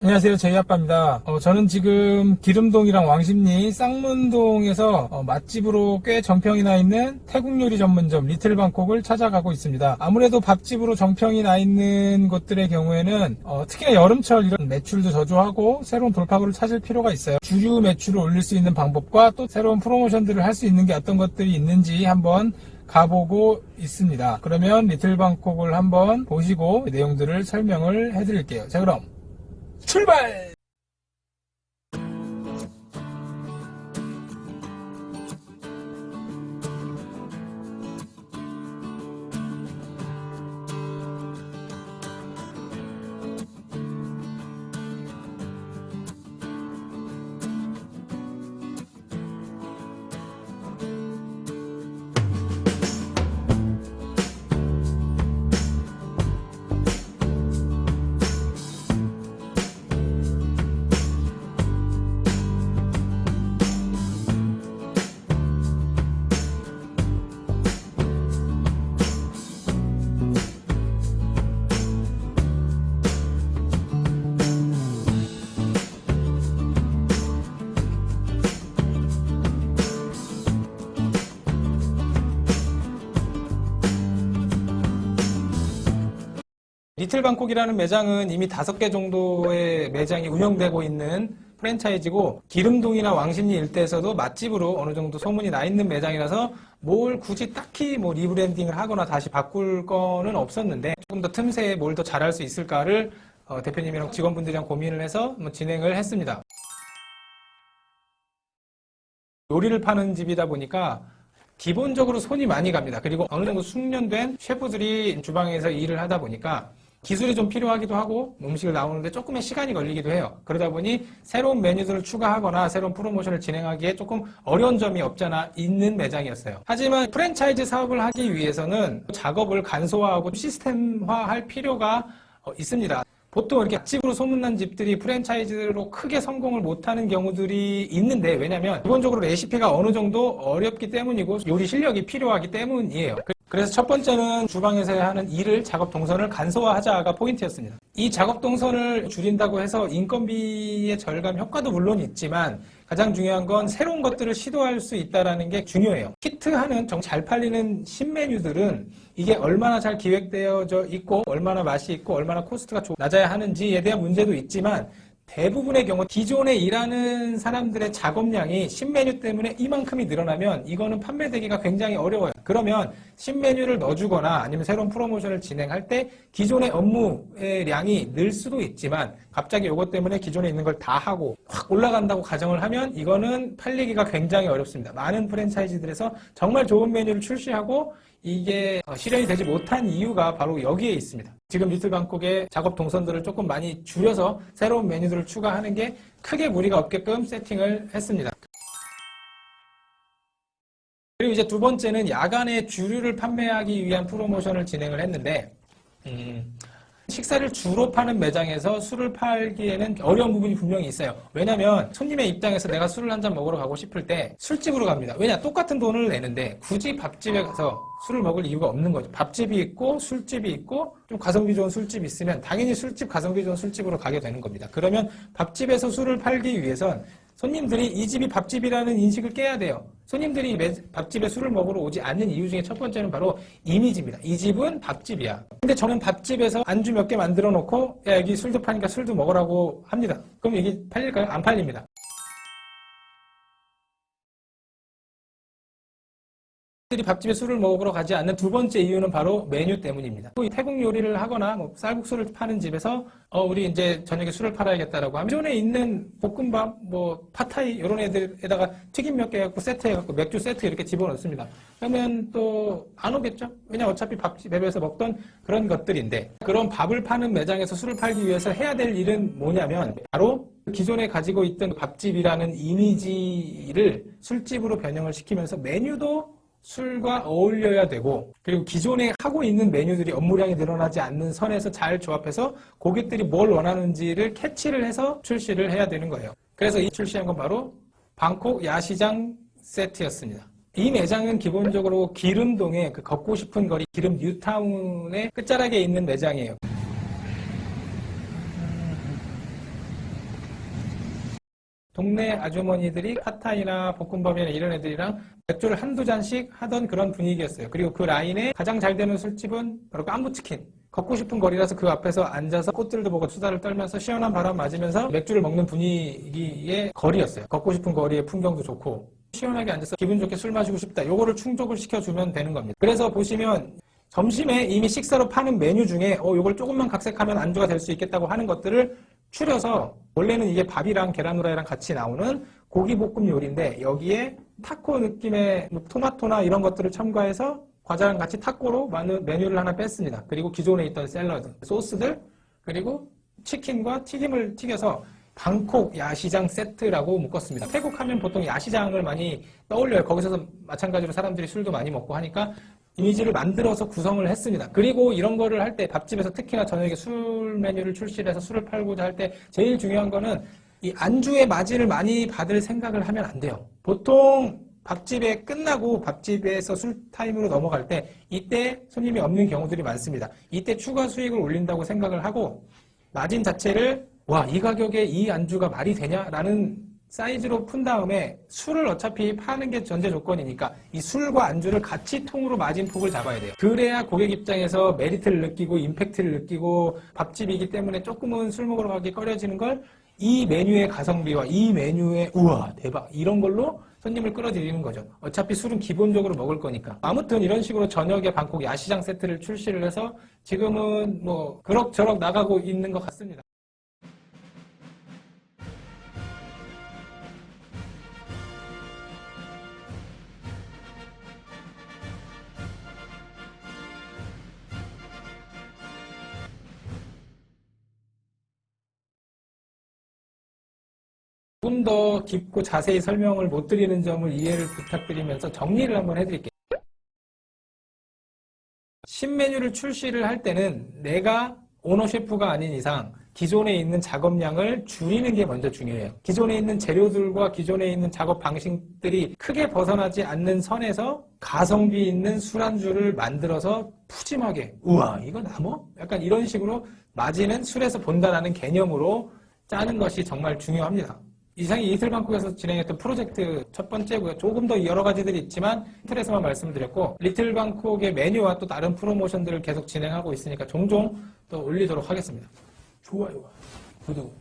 안녕하세요. 저희 아빠입니다. 저는 지금 기름동이랑 왕십리 쌍문동에서 맛집으로 꽤 정평이 나 있는 태국 요리 전문점 리틀방콕을 찾아가고 있습니다. 아무래도 밥집으로 정평이 나 있는 곳들의 경우에는 특히나 여름철 이런 매출도 저조하고 새로운 돌파구를 찾을 필요가 있어요. 주류 매출을 올릴 수 있는 방법과 또 새로운 프로모션들을 할 수 있는 게 어떤 것들이 있는지 한번 가보고 있습니다. 그러면 리틀방콕을 한번 보시고 내용들을 설명을 해드릴게요. 자, 그럼 출발! 리틀방콕이라는 매장은 이미 5개 정도의 매장이 운영되고 있는 프랜차이즈고 기름동이나 왕십리 일대에서도 맛집으로 어느 정도 소문이 나 있는 매장이라서 뭘 굳이 딱히 리브랜딩을 하거나 다시 바꿀 거는 없었는데 조금 더 틈새에 뭘 더 잘할 수 있을까를 대표님이랑 직원분들이랑 고민을 해서 진행을 했습니다. 요리를 파는 집이다 보니까 기본적으로 손이 많이 갑니다. 그리고 어느 정도 숙련된 셰프들이 주방에서 일을 하다 보니까 기술이 좀 필요하기도 하고 음식을 나오는데 조금의 시간이 걸리기도 해요. 그러다 보니 새로운 메뉴들을 추가하거나 새로운 프로모션을 진행하기에 조금 어려운 점이 없잖아 있는 매장이었어요. 하지만 프랜차이즈 사업을 하기 위해서는 작업을 간소화하고 시스템화할 필요가 있습니다. 보통 이렇게 집으로 소문난 집들이 프랜차이즈로 크게 성공을 못하는 경우들이 있는데, 왜냐면 기본적으로 레시피가 어느 정도 어렵기 때문이고 요리 실력이 필요하기 때문이에요. 그래서 첫 번째는 주방에서 하는 일을, 작업 동선을 간소화하자가 포인트였습니다. 이 작업 동선을 줄인다고 해서 인건비의 절감 효과도 물론 있지만 가장 중요한 건 새로운 것들을 시도할 수 있다는 게 중요해요. 히트하는 정말 잘 팔리는 신메뉴들은 이게 얼마나 잘 기획되어져 있고 얼마나 맛이 있고 얼마나 코스트가 낮아야 하는지에 대한 문제도 있지만 대부분의 경우 기존에 일하는 사람들의 작업량이 신메뉴 때문에 이만큼이 늘어나면 이거는 판매되기가 굉장히 어려워요. 그러면 신메뉴를 넣어주거나 아니면 새로운 프로모션을 진행할 때 기존의 업무의 량이 늘 수도 있지만 갑자기 이것 때문에 기존에 있는 걸 다 하고 확 올라간다고 가정을 하면 이거는 팔리기가 굉장히 어렵습니다. 많은 프랜차이즈들에서 정말 좋은 메뉴를 출시하고 이게 실현이 되지 못한 이유가 바로 여기에 있습니다. 지금 리틀방콕의 작업 동선들을 조금 많이 줄여서 새로운 메뉴들을 추가하는 게 크게 무리가 없게끔 세팅을 했습니다. 그리고 이제 두 번째는 야간에 주류를 판매하기 위한 프로모션을 진행을 했는데 식사를 주로 파는 매장에서 술을 팔기에는 어려운 부분이 분명히 있어요. 왜냐면 손님의 입장에서 내가 술을 한 잔 먹으러 가고 싶을 때 술집으로 갑니다. 왜냐? 똑같은 돈을 내는데 굳이 밥집에 가서 술을 먹을 이유가 없는 거죠. 밥집이 있고 술집이 있고 좀 가성비 좋은 술집이 있으면 당연히 술집, 가성비 좋은 술집으로 가게 되는 겁니다. 그러면 밥집에서 술을 팔기 위해선 손님들이 이 집이 밥집이라는 인식을 깨야 돼요. 손님들이 밥집에 술을 먹으러 오지 않는 이유 중에 첫 번째는 바로 이미지입니다. 이 집은 밥집이야. 근데 저는 밥집에서 안주 몇 개 만들어 놓고 야, 여기 술도 파니까 술도 먹으라고 합니다. 그럼 이게 팔릴까요? 안 팔립니다. 들이 밥집에 술을 먹으러 가지 않는 두 번째 이유는 바로 메뉴 때문입니다. 태국 요리를 하거나 쌀국수를 파는 집에서 우리 이제 저녁에 술을 팔아야겠다라고 하면 기존에 있는 볶음밥, 팟타이 이런 애들에다가 튀김 몇 개 갖고 세트해갖고 맥주 세트 이렇게 집어넣습니다. 그러면 또 안 오겠죠? 왜냐면 어차피 밥집에서 먹던 그런 것들인데 그런 밥을 파는 매장에서 술을 팔기 위해서 해야 될 일은 뭐냐면 바로 기존에 가지고 있던 밥집이라는 이미지를 술집으로 변형을 시키면서 메뉴도 술과 어울려야 되고 그리고 기존에 하고 있는 메뉴들이 업무량이 늘어나지 않는 선에서 잘 조합해서 고객들이 뭘 원하는지를 캐치를 해서 출시를 해야 되는 거예요. 그래서 이 출시한 건 바로 방콕 야시장 세트였습니다. 이 매장은 기본적으로 기름동의 그 걷고 싶은 거리 기름 뉴타운의 끝자락에 있는 매장이에요. 동네 아주머니들이 팟타이나 볶음밥이나 이런 애들이랑 맥주를 한두 잔씩 하던 그런 분위기였어요. 그리고 그 라인에 가장 잘 되는 술집은 바로 깐부치킨. 걷고 싶은 거리라서 그 앞에서 앉아서 꽃들도 보고 수다를 떨면서 시원한 바람 맞으면서 맥주를 먹는 분위기의 거리였어요. 걷고 싶은 거리의 풍경도 좋고 시원하게 앉아서 기분 좋게 술 마시고 싶다. 요거를 충족을 시켜주면 되는 겁니다. 그래서 보시면 점심에 이미 식사로 파는 메뉴 중에 요걸 조금만 각색하면 안주가 될 수 있겠다고 하는 것들을 추려서 원래는 이게 밥이랑 계란 후라이랑 같이 나오는 고기볶음 요리인데 여기에 타코 느낌의 토마토나 이런 것들을 첨가해서 과자랑 같이 타코로 메뉴를 하나 뺐습니다. 그리고 기존에 있던 샐러드, 소스들, 그리고 치킨과 튀김을 튀겨서 방콕 야시장 세트라고 묶었습니다. 태국 하면 보통 야시장을 많이 떠올려요. 거기서 마찬가지로 사람들이 술도 많이 먹고 하니까 이미지를 만들어서 구성을 했습니다. 그리고 이런 거를 할 때 밥집에서 특히나 저녁에 술 메뉴를 출시를 해서 술을 팔고자 할 때 제일 중요한 거는 이 안주의 마진을 많이 받을 생각을 하면 안 돼요. 보통 밥집에 끝나고 밥집에서 술타임으로 넘어갈 때 이때 손님이 없는 경우들이 많습니다. 이때 추가 수익을 올린다고 생각을 하고 마진 자체를 이 가격에 이 안주가 말이 되냐라는 사이즈로 푼 다음에 술을 어차피 파는 게 전제 조건이니까 이 술과 안주를 같이 통으로 마진 폭을 잡아야 돼요. 그래야 고객 입장에서 메리트를 느끼고 임팩트를 느끼고 밥집이기 때문에 조금은 술 먹으러 가기 꺼려지는 걸 이 메뉴의 가성비와 이 메뉴의 우와 대박 이런 걸로 손님을 끌어들이는 거죠. 어차피 술은 기본적으로 먹을 거니까. 아무튼 이런 식으로 저녁에 방콕 야시장 세트를 출시를 해서 지금은 뭐 그럭저럭 나가고 있는 것 같습니다. 조금 더 깊고 자세히 설명을 못 드리는 점을 이해를 부탁드리면서 정리를 한번 해드릴게요. 신메뉴를 출시를 할 때는 내가 오너 셰프가 아닌 이상 기존에 있는 작업량을 줄이는 게 먼저 중요해요. 기존에 있는 재료들과 기존에 있는 작업 방식들이 크게 벗어나지 않는 선에서 가성비 있는 술안주를 만들어서 푸짐하게 우와 이거 나뭐? 약간 이런 식으로 마진은 술에서 본다라는 개념으로 짜는 것이 정말 중요합니다. 이상이 리틀방콕에서 진행했던 프로젝트 첫 번째고요. 조금 더 여러 가지들이 있지만 틀에서만 말씀을 드렸고 리틀방콕의 메뉴와 또 다른 프로모션들을 계속 진행하고 있으니까 종종 또 올리도록 하겠습니다. 좋아요와 구독